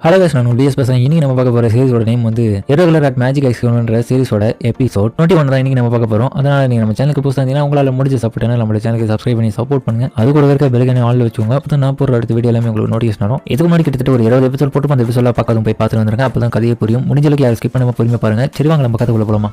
Hello guys, நான் DS பேசுறேன். இன்னைக்கு நம்ம பார்க்க போற சீரிஸோட நேம் வந்து இரெகுலர் அட் மேஜிக் எக்ஸ்பெரிமெண்ட்ன்ற சீரிஸோட எபிசோட் 21 தான் இன்னைக்கு நம்ம பார்க்க போறோம். அதனால நீங்க நம்ம சேனலுக்கு புதுசா இருந்தீங்கன்னா உங்களால முடிஞ்ச சப்போர்ட் நம்ம சேனலுக்கு சப்ஸ்கிரைப் பண்ணி சப்போர்ட் பண்ணுங்க. அது கூட இருக்க பெல் ஐகானை ஆல்ல வச்சுக்கோங்க. அப்பதான் நான் போற அடுத்த வீடியோ எல்லாமே உங்களுக்கு நோட்டிஃபிகேஷன் வரும். இதுக்கு முன்னாடி கிட்டத்தட்ட ஒரு 20 எபிசோட் போட்டு அந்த எபிசோட பார்க்காதவங்க போய் பார்த்துட்டு வந்துருங்க. அப்பதான் கதையை புரியும். முடிஞ்ச அளவுக்கு யாரும் ஸ்கிப் பண்ணாம பொறுமையா பாருங்க. சரி வாங்க நம்ம கதைக்குள்ள போலாமா.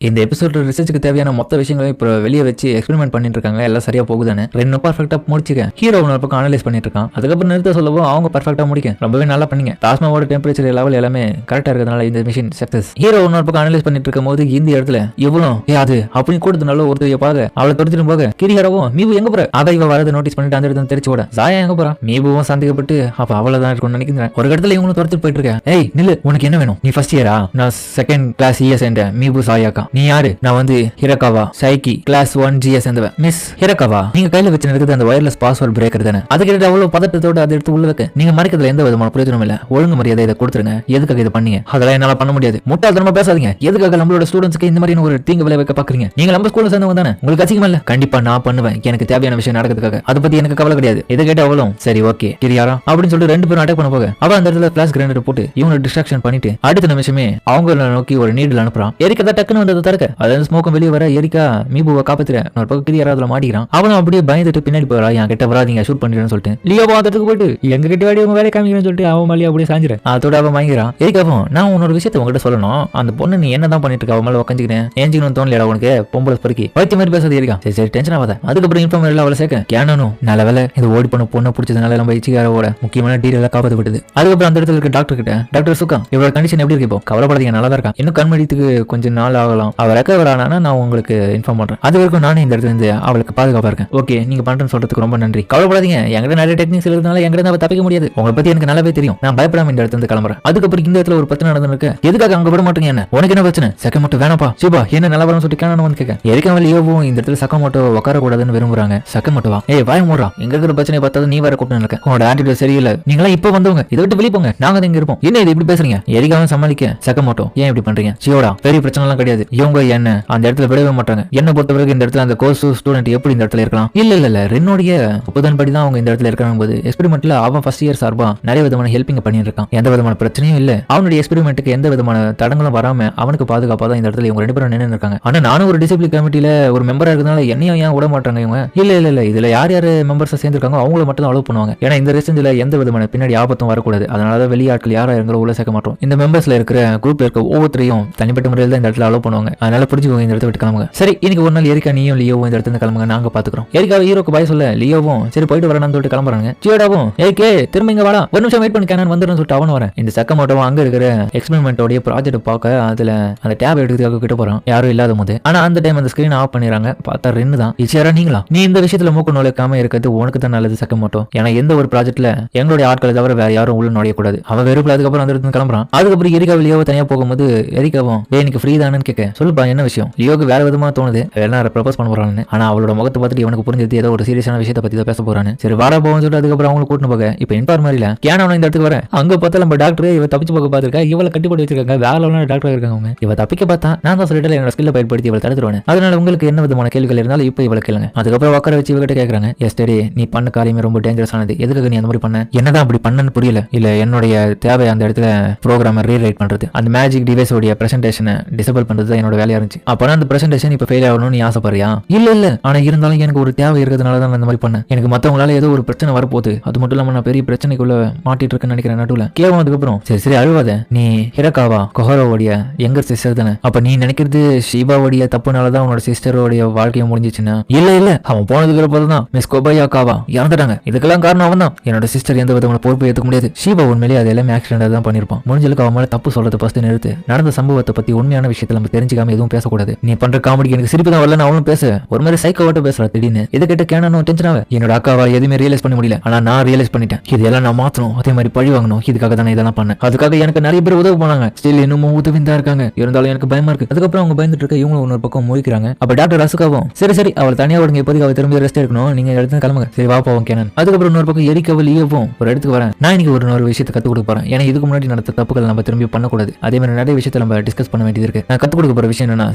இந்த எபிசோட ரிசர்ச்சுக்கு தேவையான மொத்த விஷயங்களும் இப்போ வெளியே வச்சு எக்ஸ்பெரிமெண்ட் பண்ணிட்டு இருக்காங்க. எல்லாம் சரியா போகுதானே ரெண்டு பர்ஃபெக்டா முடிச்சுக்கேன். ஹீரோ ஒரு பக்கம் அனலைஸ் பண்ணிட்டு இருக்கான். அதுக்கப்புறம் நிறுத்த சொல்லவோ அவங்க பர்ஃபெக்டா முடிக்க ரொம்பவே நல்லா பண்ணீங்க. பிளாஸ்மாவோட டெம்பரேச்சர் லெவல் எல்லாமே கரெக்டா இருக்கிறதுனால இந்த மிஷின் சக்சஸ். ஹீரோ ஒரு பக்கம் அனலைஸ் பண்ணிட்டு இருக்கும் போது இந்த இடத்துல எவ்வளோ அது அப்படின்னு கூடுதனால ஒருத்தர் பாக்க அவளை தொடுத்துட்டு போக கிரிஹரவும் மீபு எங்க போற அதை இவ வரதை நோட்டீஸ் பண்ணிட்டு அந்த இடத்துல தெரிச்சு விட சாயா எங்க போறா. மீபுவும் சந்தேகப்பட்டு அப்ப அவ்வளவுதான் இருக்கும்னு நினைக்கிறேன். ஒரு இடத்துல இவங்களும் துரத்துட்டு போயிட்டு இருக்கேன். ஏய் நில்லு, உனக்கு என்ன வேணும்? நீ ஃபர்ஸ்ட் இயரா? நான் செகண்ட் கிளாஸ் இஎஸ் என்ற மீபு சாயாக்கா. நீ யாரு? நான் ஹிரகாவா சைக்கி கிளாஸ் 1 ஜிஎஸ் என்ற மிஸ் ஹிரகாவா. நீங்க கையில வச்சு இருக்குது அந்த வயர்லெஸ் பாஸ்வேர்ட் பிரேக்கர் தானே? அதுக்கிட்ட அவ்வளவு பதட்டத்தோட அதை எடுத்து உள்ள வைக்க நீங்க மறைக்கிறதுல எந்த விதமான பிரயோஜனம் இல்ல. ஒழுங்கு மரியாதை இதை கொடுத்துருங்க. எதுக்காக இதை பண்ணீங்க? அதெல்லாம் என்னால பண்ண முடியாது. முட்டாள்தனமா பேசாதீங்க. எதுக்காக நம்மளோட ஸ்டூடெண்ட்ஸ்க்கு இந்த மாதிரி ஒரு தீங்கு விளை வைக்க பாக்குறீங்க? நீங்க நம்ம ஸ்கூல்ல சேர்ந்தவங்க தானே? உங்களுக்கு அசிங்கமா இல்ல? கண்டிப்பா நான் பண்ணுவேன். எனக்கு தேவையான விஷயம் நடக்கிறதுக்காக. அதை பத்தி எனக்கு கவலை கிடையாது. இதை கேட்ட அவளும் சரி ஓகே கிரியாரா அப்படின்னு சொல்லிட்டு ரெண்டு பேரும் அட்டாக் பண்ண போக அவ அந்த இடத்துல பிளாஸ் கிரைண்டர் போட்டு இவங்க டிஸ்ட்ராக்ஷன் பண்ணிட்டு அடுத்த நிமிஷமே அவங்கள நோக்கி ஒரு நீடில் அனுப்புறான். எரிக்கா டக்குன்னு வந்ததை தடுக்க அது ஸ்மோக்கம் வெளியே வர எரிக்கா மீபுவை காப்பாத்துற ஒரு பக்கம் கிரியாரா அதுல மாட்டிக்கிறான். அவனும் அப்படியே பயந்துட்டு பின்னாடி போறா. என் கிட்ட வராதீங்க ஷூட் பண்ணிடுன்னு சொல்லிட்டு லியோ பாத்துட்டு போயிட்டு எங்க கிட்ட வாடி உங்க வேலையை காமிக்கிறேன்னு சொல்லிட்டு அவன் மேலே அப்படியே சாஞ்சிரு. அதோட அவன் வாங்கிறான். எரிக்காவும் நான் உன்னோட விஷயத்தை உங்ககிட்ட சொல்லணும். அந்த பொண்ணு நீ என்னதான் பண்ணிட்டு இருக்க? அவன் மேல உட்காந்துக்கிறேன் ஏஞ்சிக்கணும்னு தோணலையா உனக்கு? பொம்பளை பொறுக்கி வைத்திய மாதிரி பேசாது இருக்கா. சரி சரி டென்ஷன் ஆகாத. அதுக்கப்புறம் இன்ஃபார்ம் எல்லாம் அவளை சேர்க்க கேனனும் நல்ல வேலை இது ஓடி பண்ண பொண்ணை பிடிச்சதுனால நம்ம இச்சிகாரோட முக்கியமான டீடெயிலாக காப்பாற்றப்பட்டது. அதுக்கப்புறம் அந்த இடத்துல இருக்க டாக்டர் கிட்ட டாக்டர் சுக்கா இவரோட கண்டிஷன் எப்படி இருக்கு? இப்போ கவலைப்படாதீங்க, நல்லா தான் இருக்கான். இன்னும் கண்மடித்துக்கு கொஞ்சம் நாள் ஆகலாம். அவர் ரெக்கவர் ஆனா நான் உங்களுக்கு இன்ஃபார்ம் பண்றேன். அது வரைக்கும் நானே இந்த இடத்துல இருந்து அவளுக்கு பாதுகாப்பா இருக்கேன். ஓகே நீங்க பண்றேன்னு சொல்றதுக்கு ரொம்ப நன்றி. கவலைப்படாதீங்க, என்கிட்ட நிறைய டெக்னிக்ஸ் இருக்கிறதுனால என்கிட்ட அவ தப்பிக்க முடியாது. உங்களை பத்தி எனக்கு நல்லாவே தெரியும். நான் பயப்படாம இந்த இடத்துல இருந்து கிளம்புறேன். அதுக்கப்புறம் இந்த இடத்துல ஒரு பிரச்சனை நடந்துருக்கு. எதுக்காக அங்க விட மாட்டேங்க? என்ன உனக்கு என்ன பிரச்சனை? சக்கமோட்டோ வேணாப்பா சிபா என்ன நல்லா வரும் சொல்லிட்டு கேனன் வந்து கேட்க எரிக்காம லியோவும் இந்த இடத்துல சக்கமோட்டோ உட்கார கூடாதுன்னு விரும்புறாங்க. சக்கமோட்டோவா ஏய் வாய மூடுறா. எங்க இருக்கிற பிரச்சனை பார்த்தா நீ வேற கூப்பிட்டு இருக்க. உங்களோட ஆட்டிடியூட் சரியில்லை. நீங்களா இப்ப வந்தவங்க, இதை விட்டு வெளியே போங்க. நாங்க இங்க இருப்போம். என்ன இது இப்படி பேசுறீங்க? எரிக்காம சமாளிக்க சக்கமோட்டோ ஏன் இப்படி பண்றீங்க? சியோடா பெரிய பிரச்சனை எல்லாம் கிடையாது. இவங்க என்ன அந்த இடத்துல விடவே மாட்டாங்க. என்ன பொறுத்தவரைக்கும் இந்த இடத்துல அந்த கோர்ஸ் ஸ்டூடெண்ட் எப்படி இந்த இடத்துல இருக்கலாம்? இல்ல ரென்னோடைய ஒப்புதல் படி தான் அவங்க இந்த இடத்துல இருக்காங்க போது எக்ஸ்பெரிமெண்ட்ல அவன் ஃபர்ஸ்ட் இயர் சார்பா நிறைய விதமான ஹெல்பிங் பண்ணிட்டு இருக்கான். எந்த விதமான பிரச்சனையும் இல்ல. அவனுடைய எக்ஸ்பெரிமெண்ட்டுக்கு எந்த விதமான தடங்களும் வராம அவனுக்கு பாதுகாப்பா தான் இந்த இடத்துல இவங்க ரெண்டு பேரும் நின்று இருக்காங்க. ஆனா நானும் ஒரு டிசிப்ளின் கமிட்டியில ஒரு மெம்பரா இருக்கிறதுனால என்னையும் ஏன் விட மாட்டாங்க இவங்க? இல்ல இதுல யார் மெம்பர்ஸ் சேர்ந்திருக்காங்க அவங்கள மட்டும் தான் அலோவ் பண்ணுவாங்க. ஏன்னா இந்த ரெசிடென்ட்ல எந்த விதமான பின்னாடி ஆபத்தும் வரக்கூடாது. அதனால வெளியாட்கள் யாரா இருந்தாலும் உள்ள சேர்க்க மாட்டோம். இந்த மெம்பர்ஸ்ல இருக்கிற குரூப்ல இருக்க ஒவ்வொருத்தரையும் தனிப்பட்ட முறையில் தான் இந்த இடத்துல அலோவ் பண்ணுவாங்க. அதனால புரிஞ்சுக்கோங்க, இந்த இடத்த விட்டு கிளம்புங்க. சரி இன்னைக்கு ஒரு நாள் எரிக்கா நீயும் லியோவும் இந்த இடத்துல கிளம்புங்க, நாங்க பாத்துக்கிறோம். எரிக்கா ஹீரோக்கு பாய் சொல்ல லியோவும் சரி போயிட்டு வரணும்னு சொல்லிட்டு கிளம்புறாங்க. ஜியோடாவும் ஏகே திரும்ப இங்க வாடா, ஒரு நிமிஷம் வெயிட் பண்ணி கேனன் வந்துடும் சொல்லிட்டு அவன் வரேன். இந்த சக்கமோட்டோவும் அங்க இருக்கிற எக்ஸ்பெரிமெண்டோட ப்ராஜெக்ட் பார்க்க அதுல அந்த டேப் எடுக்கிறதுக்காக கிட்ட போறான் யாரும் இல்லாத போது. ஆனா அந்த டைம் அந்த ஸ்கிரீன் ஆஃப் பண்ணிடுறாங்க. பார்த்தா ரெண்டு தான் இச்சியாரா நீங்களா? நீ இந்த விஷயத்துல மூக்க நுழைக்காம இருக்கிறது உனக்கு தான் நல்லது சக்கமோட்டோ. ஏன்னா எந்த ஒரு ப்ராஜெக்ட்ல எங்களுடைய ஆட்களை தவிர வேற யாரும் உள்ள நுழையக்கூடாது. அவன் வெறுப்புல அதுக்கப்புறம் அந்த இடத்துல கிளம்புறான். அதுக்கப்புறம் எரிக்கா லியோவை தனியா போகும்போது எரிக்காவும் எனக்கு ஃப்ரீ தானு கேட்க சொல்லுப்பா என்ன விஷயம்? லியோக்கு வேற விதமா தோணுது என்ன ப்ரப்போஸ் பண்ண போறான்னு. ஆனா அவளோட முகத்தை பார்த்துட்டு இவனுக்கு புரிஞ்சது ஏதோ ஒரு சீரியஸான விஷயத்தை பத்தி தான் பேச போறான்னு. சரி வாடா போவோம்னு சொல்லிட்டு அதுக்கப்புறம் அவங்க கூட்டு போக இப்ப இன்ஃபார்மரியில கேனவன் இந்த இடத்துக்கு வர அங்க பார்த்தா நம்ம டாக்டர் இவ தப்பிச்சு போக பார்த்திருக்கா. இவளை கட்டி போட்டு வச்சிருக்காங்க. வேலை டாக்டர் இருக்காங்க. அவங்க இவ தப்பிக்க பார்த்தா நான் தான் சொல்லிட்டு என்னோட ஸ்கில்லை பயன்படுத்தி இவளை தடுத்துருவேன். அதனால உங்களுக்கு என்ன விதமான கேள்விகள் இருந்தாலும் இப்ப இவளை கேளுங்க. அதுக்கப்புறம் உட்கார வச்சு இவகிட்ட கேட்கறாங்க எஸ்டே நீ பண்ண காரியமே ரொம்ப டேஞ்சரஸ் ஆனது. எதுக்காக நீ அந்த மாதிரி பண்ண? என்னதான் அப்படி பண்ணன்னு புரியல. இல்ல என்னுடைய தேவை அந்த இடத்துல ப்ரோக்ராம ரீரைட் பண்றது, அந்த மேஜிக் டிவைஸ் உடைய பிரசன்டேஷனை டிசேபிள் பண்றது தான் என்னோட வேலையா இருந்துச்சு. அப்பனா அந்த பிரசன்டேஷன் இப்ப ஃபெயில் ஆகணும்னு நீ ஆசைப்படுறியா? இல்ல ஆனா இருந்தாலும் எனக்கு ஒரு தேவை இருக்கிறதுனால தான் இந்த மாதிரி பண்ணேன். எனக்கு மத்தவங்களால ஏதோ ஒரு பிரச்சனை வரப்போகுது. அது மட்டும் இல்லாம நான் பெரிய பிரச்சனைக்குள்ள மாட்டிட்டு இருக்கேன்னு நினைக்கிறேன் நடுவுல. கேவம் அதுக்கப்புறம் சரி அழுவாத. நீ ஹிரகாவா கொஹரோடைய எங்கர் சிஸ்டர் தானே? அப்ப நீ நினைக்கிறது ஷிபாவுடைய தப்புனாலதான் உன்னோட சிஸ்டரோடைய வாழ்க்கையை முடிஞ்சிச்சுன்னா? இல்ல அவன் போனதுக்கு அப்புறம் தான் மிஸ் கொபையாக்காவா இறந்துட்டாங்க. இதுக்கெல்லாம் காரணம் அவன் தான். என்னோட சிஸ்டர் எந்த விதமான பொறுப்பை ஏற்றுக்க முடியாது. ஷிபா உண்மையிலேயே அது எல்லாமே ஆக்சிடென்ட் தான் பண்ணிருப்பான். முடிஞ்சலுக்கு அவன் மேல தப்பு சொல்றதை ஃபர்ஸ்ட் நிறுத்து. நடந்த சம்பவத்தை பத்தி உண்மையான விஷயத்தை நம்ம தெரிஞ்சுக்காம எதுவும் பேசக்கூடாது. நீ பண்ற காமெடி எனக்கு சிரிப்பு தான் வரல. அவனும் பேச ஒரு மாதிரி சைக்கோவாட்ட பேசுறா திடீர்னு. இதை கேட்ட கேனனும் டென்ஷன் ஆக என்னோட அக்காவால் எதுவுமே ரியலைஸ் பண்ண முடியல. ஆனா நான் ரியலைஸ் பண்ணிட்டேன். இதெல்லாம் நான் மாத்தணும், அதே மாதிரி பழி வாங்கணும். இதுக்காக தானே இதெல்லாம் பண்ணேன். அதுக்காக எனக்கு நிறைய பேர் உதவி பண்ணாங்க. ஸ்டில் இன்னமும் உதவி தான் இருக்காங்க. இருந்தாலும் எனக்கு பயமா இருக்கு. அதுக்கப்புறம் அவங்க பயந்துட்டு இருக்க இவங்க ஒரு பக்கம் முழிக்கிறாங்க. அப்ப டாக்டர் அசுகாவும் சரி அவள் தனியா விடுங்க, இப்போதைக்கு அவள் திரும்பி ரெஸ்ட் எடுக்கணும், நீங்க எடுத்து கிளம்புங்க. சரி வா போவோம் கேனன். அதுக்கப்புறம் இன்னொரு பக்கம் எரிக்கவல் ஈயவும் ஒரு இடத்துக்கு வரேன். நான் இன்னைக்கு ஒரு விஷயத்தை கத்துக் கொடுக்க போறேன். ஏன்னா இதுக்கு முன்னாடி நடத்த தப்புகள் நம்ம திரும்பி பண்ணக்கூடாது. அதே மாதிரி நிறைய விஷயத்தை நம்ம டிஸ்கஸ் பண்ண வேண்டியது இருக்கு. நான் கத்துக் கொடுக்க போற விஷயம் என்னன்னா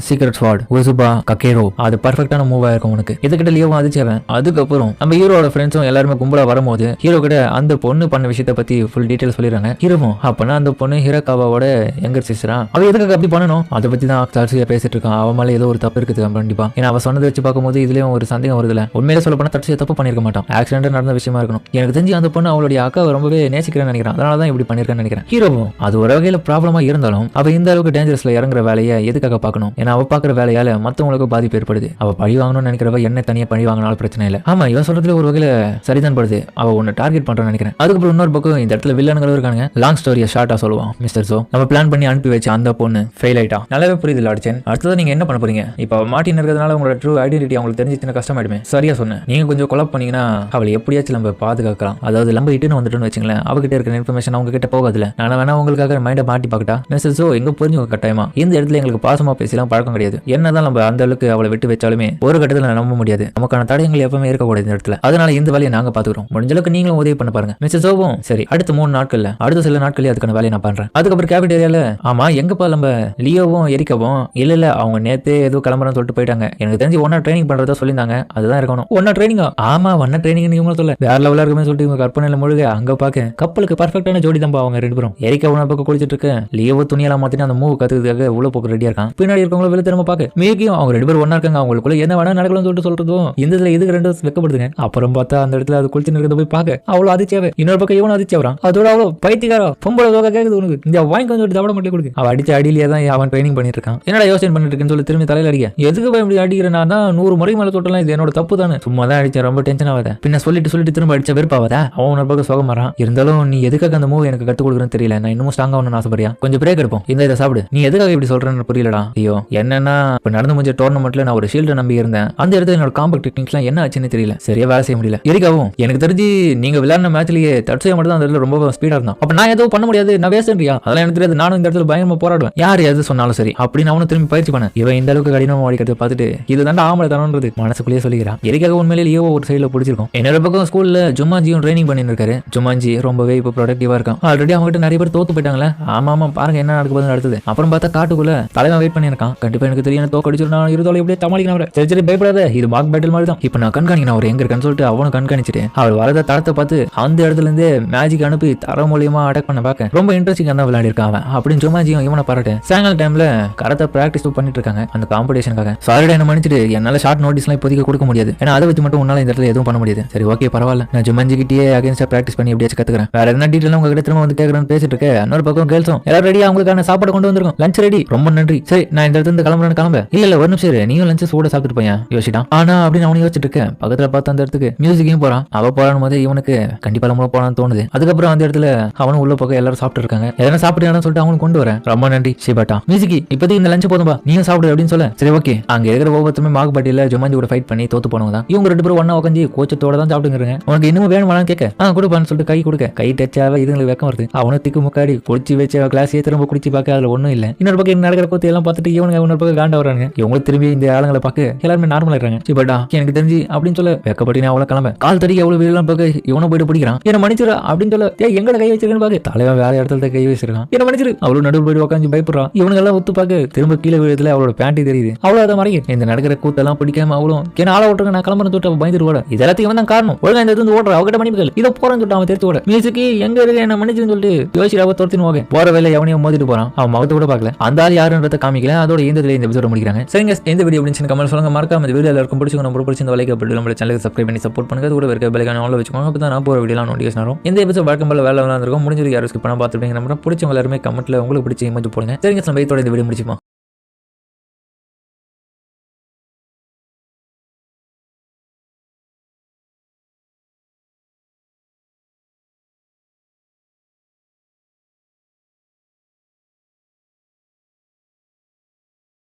சீக்ரெட் ஸ்வாட் உசுபா கக்கேரோ அது பர்ஃபெக்டான மூவ் ஆயிருக்கும் உனக்கு. இதுகிட்ட லியோவும் அதிர்ச்சியாவன். அதுக்கப்புறம் நம்ம ஹீரோட ஃப்ரெண்ட்ஸும் எல்லாருமே கும்பலா வரும்போது ஹீரோ கிட்ட அந்த பொண்ணு பண்ண விஷயத்த பத்தி ஃபுல் டீடைல் சொல்லிடுறாங்க. ஹீரோவும் அப்பனா அந்த பொண்ணு ஹிரகாவாவோட யங்கர் சிஸ்டரா, அவ எதுக்கு அப்படி பண்ணணும் அதை பத்தி தான் தர்சியா பேசிட்டு இருக்கான். அவன் மேல ஏதோ ஒரு தப்பு இருக்குது கண்டிப்பா. ஏன்னா அவ சொன்னதை வச்சு பார்க்கும்போது இதுலயும் ஒரு சந்தேகம் வருதுல. உண்மையில சொல்ல போனா தர்சியா தப்பு பண்ணிருக்க மாட்டான், ஆக்சிடென்ட் நடந்த விஷயமா இருக்கணும். எனக்கு தெரிஞ்சு அந்த பொண்ணு அவளுடைய அக்காவை ரொம்பவே நேசிக்கிறேன்னு நினைக்கிறேன், அதனாலதான் இப்படி பண்ணிருக்கேன்னு நினைக்கிறேன். ஹீரோவும் அது ஒரு வகையில ப்ராப்ளமா இருந்தாலும் அவ இந்த அளவுக்கு டேஞ்சரஸ்ல இறங்குற வேலையை எதுக்காக பார்க்கணும்? ஏன்னா அவ பாக்குற வேலையால மத்தவங்களுக்கு பாதிப்பு ஏற்படுது. அவ பழி வாங்கணும்னு நினைக்கிறவ என்ன தனியா பழி வாங்கினாலும் பிரச்சனை இல்லை. ஆமா இவன் சொல்றதுல ஒரு வகையில சரிதான் படுது. அவ ஒன்னு டார்கெட் பண்றான்னு நினைக்கிறேன். அதுக்கப்புறம் இன்னொரு பக்கம் இந்த இடத்துல வில்லன்களும் இருக்காங்க. லாங் ஸ்டோரியை ஷார்ட்டா சொல்லுவான் மிஸ்டர் சோ. நம்ம பிளான் பண்ணி அனுப்பி வச்ச அந்த பொண்ணு ஃபெயில் ஆயிட்டா. நல்லாவே புரியுது லார்ட்சன். அடுத்தது நீங்க என்ன பண்ண போறீங்க? இப்ப மாட்டின் இருக்கிறதுனால உங்களோட ட்ரூ ஐடென்டிட்டி அவங்களுக்கு தெரிஞ்சிச்சுன்னா கஷ்டமாயிடுமே. சரியா சொன்னேன். நீங்க கொஞ்சம் கொலாப் பண்ணீங்கன்னா அவளை எப்படியாச்சும் நம்ம பாதுகாக்கலாம். அதாவது நம்ம இட்டுன்னு வந்துட்டோம்னு வச்சுங்களேன், அவகிட்ட இருக்கிற இன்ஃபர்மேஷன் அவங்க கிட்ட போகாதுல. நான் வேணா உங்களுக்காக மைண்டை மாட்டி பார்க்கட்டா? மிஸ்டர் சோ எங்க புரிஞ்சுங்க கட்டாயமா. இந்த இடத்துல எங்களுக்கு பாசமா பேசலாம் பழக்கம் கிடையாது. என்னதான் நம்ம அந்த அளவுக்கு அவளை விட்டு வச்சாலுமே ஒரு கட்டத்தில் நம்ப முடியாது. நமக்கான தடயங்கள் எப்பவுமே இருக்கக்கூடாது இந்த இடத்துல. அதனால இந்த வேலையை நாங்க பாத்துக்கிறோம். முடிஞ்ச அளவுக்கு நீங்களும் உதவி பண்ண பாருங்க. மிஸ்டர் சோவும் சரி அடுத்த 3 நாட்கள்ல அடுத்த சில நாட்களே அதுக்கான வேலையை நான் பண்றேன். அதுக்கப்புறம் கேபிட்டேரியால ஆமா எங்கப்பா நம்ம லியோவும் எரிக்கவும் இல்ல அவங்க நேத்தே ஏதோ கிளம்புறன்னு சொல்லிட்டு போயிட்டாங்க. எனக்கு தெரிஞ்சு ஒன்னா ட்ரைனிங் பண்றதா சொல்லியிருந்தாங்க. அதுதான் இருக்கணும். ஒன்னா ட்ரைனிங்கா? ஆமா ஒன்னா ட்ரைனிங் நீங்க சொல்ல வேற லெவலா இருக்குமே சொல்லிட்டு இவங்க கற்பனையில முழுக அங்க பாக்க கப்பலுக்கு பர்ஃபெக்டான ஜோடி தான் அவங்க 2 பேரும். எரிக்கா உணவு பக்கம் குளிச்சிட்டு இருக்க லியோவோ துணியெல்லாம் மாத்திட்டு அந்த மூவ் கத்துக்கிறதுக்காக உள்ள போக்கு ரெடியா இருக்கான். பின்னாடி இருக்கவங்கள வெளில திரும்ப பாக்க மீக்கியும் அவங்க 2 பேரும் ஒன்னா இருக்காங்க. அவங்களுக்குள்ள என்ன வேணா நடக்கலாம்னு சொல்லிட்டு சொல்றதும் இந்த இதுல இதுக்கு 2 வெக்கப்படுதுங்க. அப்புறம் பார்த்தா அந்த இடத்துல அது குளிச்சு இருக்கிறத போய் பாக்க அவ்வளவு அதிர்ச்சியாவே. இன்னொரு பக்கம் இவனும் அதிர்ச்சியாவறான். அதோட அவ்வளவு பைத்தியக்காரா பொம்பளை தோக கேக்குது உனக்கு இந்த வாங்கி கொஞ்சம் தவட மட்டும் கொடுக்கு. அவ அடிச்ச அடியிலேயே தான் அவன் ட்ரைனிங் பண்ணிட்டு இருக்கான். என்னடா யோசனை பண்ணிட்டு இருக்குன்னு சொல்லி திரும்பி தலையில அடிக்க எதுக்கு போய் இப்படி அடிக்கிறேன்னா 100 முறை மேல தொட்டலாம் இது என்னோட தப்பு தானே. சும்மா தான் அடிச்சேன், ரொம்ப டென்ஷன் ஆகாத. பின்ன சொல்லிட்டு திரும்ப அடிச்ச வெறுப்பாவதா? அவன் ஒரு பக்கம் சோகம் வரான். இருந்தாலும் நீ எதுக்காக அந்த மூவ் எனக்கு கத்து கொடுக்குறேன்னு தெரியல. நான் இன்னும் ஸ்ட்ராங்கா ஒன்னு ஆசைப்படியா? கொஞ்சம் பிரேக் எடுப்போம். இந்த இதை சாப்பிடு. நீ எதுக்காக இப்படி சொல்றேன்னு புரியலடா. ஐயோ என்னன்னா இப்ப நடந்து முடிஞ்ச டோர்னமெண்ட்ல நான் ஒரு ஷீல்டை நம்பி இருந்தேன். அந்த இடத்துல என்னோட காம்பேக்ட் டெக்னிக்ஸ்லாம் என்ன ஆச்சுன்னு தெரியல. சரியா வேலை செய்ய முடியல. எரிக்காவும் எனக்கு தெரிஞ்சு நீங்க விளையாடின மேட்ச்லயே தற்செய்ய மட்டும் தான் அந்த இடத்துல ரொம்ப ஸ்பீடா இருந்தான். அப்ப நான் எதுவும் பண்ண முடியாது, நான் வேஸ்ட்ன்றியா? அதெல்லாம் எனக்கு தெரியாது. நானும் இந்த இடத்துல பயங்கரமா போராடுவேன். யார் எது சொன்னாலும் சரி அப்படின்னு அவனும் திரும்பி பயிற்சி பண்ண. இவன் இந்த அளவுக்கு கடினமா அடிக்கிறத பார்த்துட்டு இதுதான் ஆம்பளை தரன்றது மனசுக்குள்ளேயே சொல்லிக்கிறான். எரிக்காக உண்மையிலேயே லியோ ஒரு சைடுல பிடிச்சிருக்கும். என்னோட பக்கம் ஸ்கூல்ல ஜுமாஞ்சியும் ட்ரைனிங் பண்ணிட்டு இருக்காரு. ஜுமாஞ்சி ரொம்பவே இப்போ ப்ரொடக்டிவா இருக்கான். ஆல்ரெடி அவங்க கிட்ட நிறைய பேர் தோத்து போயிட்டாங்களே. ஆமா பாருங்க என்ன நடக்க போகுது அடுத்தது. அப்புறம் பார்த்தா காட்டுக்குள்ள தலைவன் வெயிட் பண்ணிருக்கான். கண்டிப்பா எனக்கு தெரியும் தோக்க அடிச்சிருந்தா இருதோல எப்படியே சமாளிக்கணும். சரி பயப்படாத, இது மார்க் பேட்டில் மாதிரி தான். இப்ப நான் கண்காணிக்கணும் அவர் எங்க இருக்கான்னு சொல்லிட்டு அவனும் கண்காணிச்சிட்டு அவர் வரத தடத்தை பார்த்து அந்த இடத்துல இருந்து மேஜிக் அனுப்பி தர மூலியமா அட்டாக் பண்ண பார்க்க ரொம்ப இன்ட்ரெஸ்டிங்கா தான் விளையாடி இருக்கான் அவன் அப்படின்னு ஜுமாஞ்சியும் இவனை பாராட்டு. சாயங்கால டைம்ல கரெக்டா பிராக்டிஸ் பண்ணிட்டு இருக்காங்க அந்த காம்படிஷனுக்காக. சாரிடா என்ன மன்னிச்சிட்டு என்னால ஷார்ட் நோட்டீஸ்லாம் இப்போதைக்கு கொடுக்க முடியாது. ஏன்னா அதை வச்சு மட்டும் உன்னால இந்த இடத்துல எதுவும் பண்ண முடியாது. சரி ஓகே பரவாயில்ல, நான் ஜுமாஞ்சி கிட்டே அகைன்ஸ்டா பிராக்டிஸ் பண்ணி எப்படியாச்சும் கத்துக்கிறேன். வேற என்ன டீட்டெயில் உங்ககிட்ட திரும்ப வந்து கேட்கறேன்னு பேசிட்டு இருக்க. இன்னொரு பக்கம் கேர்ள்ஸும் எல்லாரும் ரெடியா அவங்களுக்கான சாப்பாடு கொண்டு வந்திருக்கும். லஞ்ச் ரெடி, ரொம்ப நன்றி. சரி நான் இந்த இடத்துல கிளம்புறேன்னு கிளம்ப. இல்ல ஒரு நிமிஷம் நீயும் லஞ்ச் சூட சாப்பிட்டு போய் யோசிட்டான். ஆனா அப்படின்னு அவனு யோசிச்சுட்டு இருக்க. பக்கத்துல பார்த்து அந்த இடத்துக்கு மியூசிக்கையும் போறான். அவ போறான் போது இவனுக்கு கண்டிப்பா நம்ம போறான்னு தோணுது. அதுக்கப்புறம் அந்த இடத்துல அவனும் உள்ள போக எல்லாரும் சாப்பிட்டு இருக்காங்க. எதனா சாப்பிட்டு சொல்லிட்டு அவனுக்கு கொண்டு வரேன். ரொம்ப நன்றி சிபாட்டா. மியூசிக்கு இப்போதைக்கு இந்த லஞ்ச் போதும்பா, நீயும் சாப்பிடு அப்படின்னு சொல்ல. சரி ஓகே. அங்க இருக்கிற ஒவ்வொருத்தருமே மாகுபாட்டியில ஜுமாஞ்சி கூட ஃபைட் பண்ணி தோத்து போனவங்க தான். இவங்க 2 பேரும் ஒண்ணா உட்காந்து கோச்சத்தோட தான் சாப்பிட்டுங்க. உனக்கு இன்னும் வேணுமான்னு கேட்க கொடுப்பான்னு சொல்லிட்டு கை கொடுக்க கை டச்சாவே இதுங்களுக்கு வெக்கம் வருது. அவனும் திக்கு முக்காடி குடிச்சு வச்ச கிளாஸே திரும்ப குடிச்சு பார்க்க அதுல ஒண்ணும் இல்ல. இன்னொரு பக்கம் நடக்கிற கோத்தி எல்லாம் பார்த்துட்டு இவனுங்க இன்னொரு பக்கம் காண்ட வராங்க. இவங்களுக்கு திரும்பி இந்த ஆளுங்களை பார்க்க எல்லாருமே நார்மல் ஆயிடுறாங்க. சிபாட்டா எனக்கு தெரிஞ்சு அப்படின்னு சொல்ல வெக்கப்பட்டு அவ்வளவு கிளம்ப. கால் தடிக்க எவ்வளவு வீடுலாம் பார்க்க இவனை போயிட்டு பிடிக்கிறான். என்ன மன்னிச்சிடா அப்படின்னு சொல்ல எங்கட கை வச்சிருக்கேன்னு பாக்க தலைவன் வேற இடத்துல கை வச்சிருக்கான். என்ன மன்னிச்சிரு அவ்வளவு நடுவில் போயிட்டு உட்காந்து பயப்படுறான். இவனுங்க எல்லாம் ஒத்து பார்க்க திரும்ப கீழே விழுதுல அவளோட பேண்டி தெரியுது. அவ்வளவு அதை மறைக்க இந்த நடக்கிற கூத்தெல்லாம் பிடிக்காம அவளும் என்ன ஆள விட்டுருங்க நான் கிளம்புறேன் தொட்டு பயந்துட்டு ஓட. இது எல்லாத்தையும் தான் காரணம். ஒழுங்கா இந்த இருந்து ஓடுற அவகிட்ட மன்னிப்புகள் இதை போறேன்னு சொல்லிட்டு அவன் தெரிஞ்சு ஓட. மியூசிக்கு எங்க இருக்கு என்ன மன்னிச்சுன்னு சொல்லிட்டு யோசிச்சு துரத்தின்னு போக போற வேலை எவனையும் மோதிட்டு போறான். அவன் முகத்தை கூட பார்க்கல. அந்த ஆள் யாருன்றத காமிக்கல. அதோட இந்த எபிசோட முடிக்கிறாங்க. சரிங்க எந்த வீடியோ அப்படின்னு கமெண்ட் சொல்லுங்க. மறக்காம இந்த வீடியோ எல்லாருக்கும் பிடிச்சிங்க நம்ம பிடிச்ச இந்த லைக் அப்படி நம்ம சேனலுக்கு சப்ஸ்கிரைப் பண்ணி சப்போர்ட் பண்ணுங்க. கூட இருக்க பெல்லைக்கான ஆன்ல வச்சுக்கோங்க. அப்பதான் நான் போற வீடியோலாம் நோட்டிஃபிகேஷன் வரும். இந்த எபிசோட் வழக்கம் போல வேலை இருக்கும். முடிஞ்சது யாரும் ஸ்கிப் பண்ண பார்த்துட்டீங்க. நம்ம பிடிச்சவங்க எல்லாருமே கமெண்ட்ல உங்களுக்கு பிடிச்ச இமேஜ் போடுங்க. சரிங்க நம்ம இந்த வீடியோ முடிச்சுப்போம்.